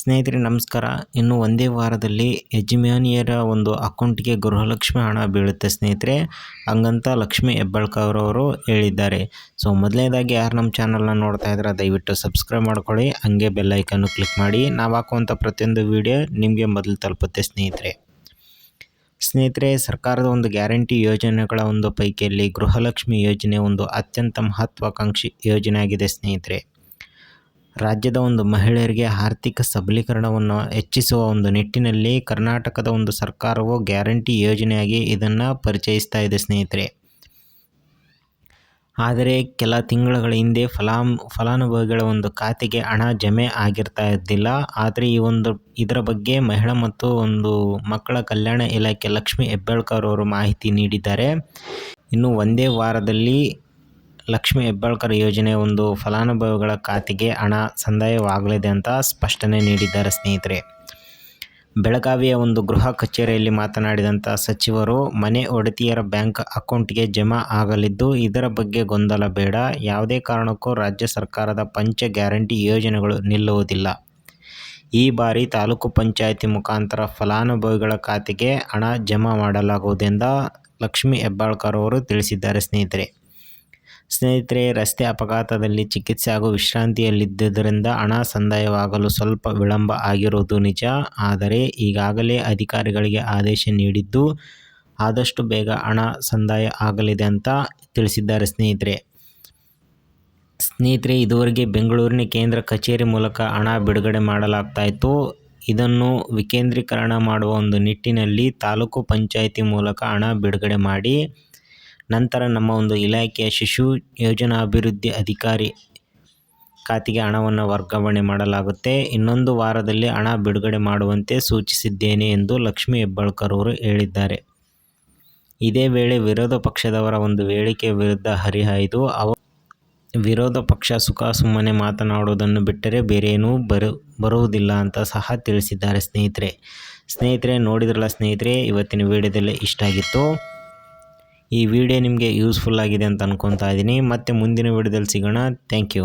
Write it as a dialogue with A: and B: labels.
A: ಸ್ನೇಹಿತರೆ ನಮಸ್ಕಾರ. ಇನ್ನು ಒಂದೇ ವಾರದಲ್ಲಿ ಯಜಮಾನಿಯರ ಒಂದು ಅಕೌಂಟ್ಗೆ ಗೃಹಲಕ್ಷ್ಮಿ ಹಣ ಬೀಳುತ್ತೆ ಸ್ನೇಹಿತರೆ, ಹಂಗಂತ ಲಕ್ಷ್ಮಿ ಹೆಬ್ಬಾಳ್ಕರ್ ಅವರು ಹೇಳಿದ್ದಾರೆ. ಸೊ ಮೊದಲನೇದಾಗಿ ಯಾರು ನಮ್ಮ ಚಾನಲ್ನ ನೋಡ್ತಾ ಇದ್ರೆ ದಯವಿಟ್ಟು ಸಬ್ಸ್ಕ್ರೈಬ್ ಮಾಡ್ಕೊಳ್ಳಿ, ಹಂಗೆ ಬೆಲ್ ಐಕನ್ನು ಕ್ಲಿಕ್ ಮಾಡಿ. ನಾವು ಹಾಕುವಂಥ ಪ್ರತಿಯೊಂದು ವಿಡಿಯೋ ನಿಮಗೆ ಮೊದಲು ತಲುಪುತ್ತೆ ಸ್ನೇಹಿತರೆ. ಸರ್ಕಾರದ ಒಂದು ಗ್ಯಾರಂಟಿ ಯೋಜನೆಗಳ ಒಂದು ಪೈಕಿಯಲ್ಲಿ ಗೃಹಲಕ್ಷ್ಮಿ ಯೋಜನೆ ಒಂದು ಅತ್ಯಂತ ಮಹತ್ವಾಕಾಂಕ್ಷಿ ಯೋಜನೆ ಆಗಿದೆ ಸ್ನೇಹಿತರೆ. ರಾಜ್ಯದ ಒಂದು ಮಹಿಳೆಯರಿಗೆ ಆರ್ಥಿಕ ಸಬಲೀಕರಣವನ್ನು ಹೆಚ್ಚಿಸುವ ಒಂದು ನಿಟ್ಟಿನಲ್ಲಿ ಕರ್ನಾಟಕದ ಒಂದು ಸರ್ಕಾರವು ಗ್ಯಾರಂಟಿ ಯೋಜನೆಯಾಗಿ ಇದನ್ನು ಪರಿಚಯಿಸ್ತಾ ಇದೆ ಸ್ನೇಹಿತರೆ. ಆದರೆ ಕೆಲ ತಿಂಗಳುಗಳ ಹಿಂದೆ ಫಲಾನುಭವಿಗಳ ಒಂದು ಖಾತೆಗೆ ಹಣ ಜಮೆ ಆಗಿರ್ತಾ ಇದ್ದಿಲ್ಲ. ಆದರೆ ಇದರ ಬಗ್ಗೆ ಮಹಿಳಾ ಮತ್ತು ಒಂದು ಮಕ್ಕಳ ಕಲ್ಯಾಣ ಇಲಾಖೆ ಲಕ್ಷ್ಮಿ ಹೆಬ್ಬಾಳ್ಕರ್ ಅವರು ಮಾಹಿತಿ ನೀಡಿದ್ದಾರೆ. ಇನ್ನು ಒಂದೇ ವಾರದಲ್ಲಿ ಲಕ್ಷ್ಮಿ ಹೆಬ್ಬಾಳ್ಕರ್ ಯೋಜನೆ ಒಂದು ಫಲಾನುಭವಿಗಳ ಖಾತೆಗೆ ಹಣ ಸಂದಾಯವಾಗಲಿದೆ ಅಂತ ಸ್ಪಷ್ಟನೆ ನೀಡಿದ್ದಾರೆ ಸ್ನೇಹಿತರೆ. ಬೆಳಗಾವಿಯ ಒಂದು ಗೃಹ ಕಚೇರಿಯಲ್ಲಿ ಮಾತನಾಡಿದಂಥ ಸಚಿವರು, ಮನೆ ಒಡತಿಯರ ಬ್ಯಾಂಕ್ ಅಕೌಂಟ್ಗೆ ಜಮಾ ಆಗಲಿದ್ದು, ಇದರ ಬಗ್ಗೆ ಗೊಂದಲ ಬೇಡ. ಯಾವುದೇ ಕಾರಣಕ್ಕೂ ರಾಜ್ಯ ಸರ್ಕಾರದ ಪಂಚ ಗ್ಯಾರಂಟಿ ಯೋಜನೆಗಳು ನಿಲ್ಲುವುದಿಲ್ಲ. ಈ ಬಾರಿ ತಾಲೂಕು ಪಂಚಾಯಿತಿ ಮುಖಾಂತರ ಫಲಾನುಭವಿಗಳ ಖಾತೆಗೆ ಹಣ ಜಮಾ ಮಾಡಲಾಗುವುದೆಂದು ಲಕ್ಷ್ಮಿ ಹೆಬ್ಬಾಳ್ಕರ್ ಅವರು ತಿಳಿಸಿದ್ದಾರೆ ಸ್ನೇಹಿತರೆ. ರಸ್ತೆ ಅಪಘಾತದಲ್ಲಿ ಚಿಕಿತ್ಸೆ ಹಾಗೂ ವಿಶ್ರಾಂತಿಯಲ್ಲಿದ್ದುದರಿಂದ ಹಣ ಸಂದಾಯವಾಗಲು ಸ್ವಲ್ಪ ವಿಳಂಬ ಆಗಿರುವುದು ನಿಜ. ಆದರೆ ಈಗಾಗಲೇ ಅಧಿಕಾರಿಗಳಿಗೆ ಆದೇಶ ನೀಡಿದ್ದು, ಆದಷ್ಟು ಬೇಗ ಹಣ ಸಂದಾಯ ಆಗಲಿದೆ ಅಂತ ತಿಳಿಸಿದ್ದಾರೆ ಸ್ನೇಹಿತರೆ. ಇದುವರೆಗೆ ಬೆಂಗಳೂರಿನ ಕೇಂದ್ರ ಕಚೇರಿ ಮೂಲಕ ಹಣ ಬಿಡುಗಡೆ ಮಾಡಲಾಗ್ತಾ ಇತ್ತು. ಇದನ್ನು ವಿಕೇಂದ್ರೀಕರಣ ಮಾಡುವ ಒಂದು ನಿಟ್ಟಿನಲ್ಲಿ ತಾಲೂಕು ಪಂಚಾಯಿತಿ ಮೂಲಕ ಹಣ ಬಿಡುಗಡೆ ಮಾಡಿ ನಂತರ ನಮ್ಮ ಒಂದು ಇಲಾಖೆಯ ಶಿಶು ಯೋಜನಾಭಿವೃದ್ಧಿ ಅಧಿಕಾರಿ ಖಾತೆಗೆ ಹಣವನ್ನು ವರ್ಗಾವಣೆ ಮಾಡಲಾಗುತ್ತೆ. ಇನ್ನೊಂದು ವಾರದಲ್ಲಿ ಹಣ ಬಿಡುಗಡೆ ಮಾಡುವಂತೆ ಸೂಚಿಸಿದ್ದೇನೆ ಎಂದು ಲಕ್ಷ್ಮಿ ಹೆಬ್ಬಾಳ್ಕರ್ ಅವರು ಹೇಳಿದ್ದಾರೆ. ಇದೇ ವೇಳೆ ವಿರೋಧ ಪಕ್ಷದವರ ಒಂದು ಹೇಳಿಕೆ ವಿರುದ್ಧ ಹರಿಹಾಯ್ದು ವಿರೋಧ ಪಕ್ಷ ಸುಮ್ಮನೆ ಮಾತನಾಡುವುದನ್ನು ಬಿಟ್ಟರೆ ಬೇರೇನೂ ಬರುವುದಿಲ್ಲ ಅಂತ ಸಹ ತಿಳಿಸಿದ್ದಾರೆ ಸ್ನೇಹಿತರೆ. ನೋಡಿದ್ರಲ್ಲ ಸ್ನೇಹಿತರೆ, ಇವತ್ತಿನ ವಿಡಿಯೋದಲ್ಲೇ ಇಷ್ಟ ಆಗಿತ್ತು. ಈ ವಿಡಿಯೋ ನಿಮಗೆ ಯೂಸ್ಫುಲ್ ಆಗಿದೆ ಅಂತ ಅನ್ಕೊತಾ ಇದ್ದೀನಿ. ಮತ್ತೆ ಮುಂದಿನ ವಿಡಿಯೋದಲ್ಲಿ ಸಿಗೋಣ. Thank you.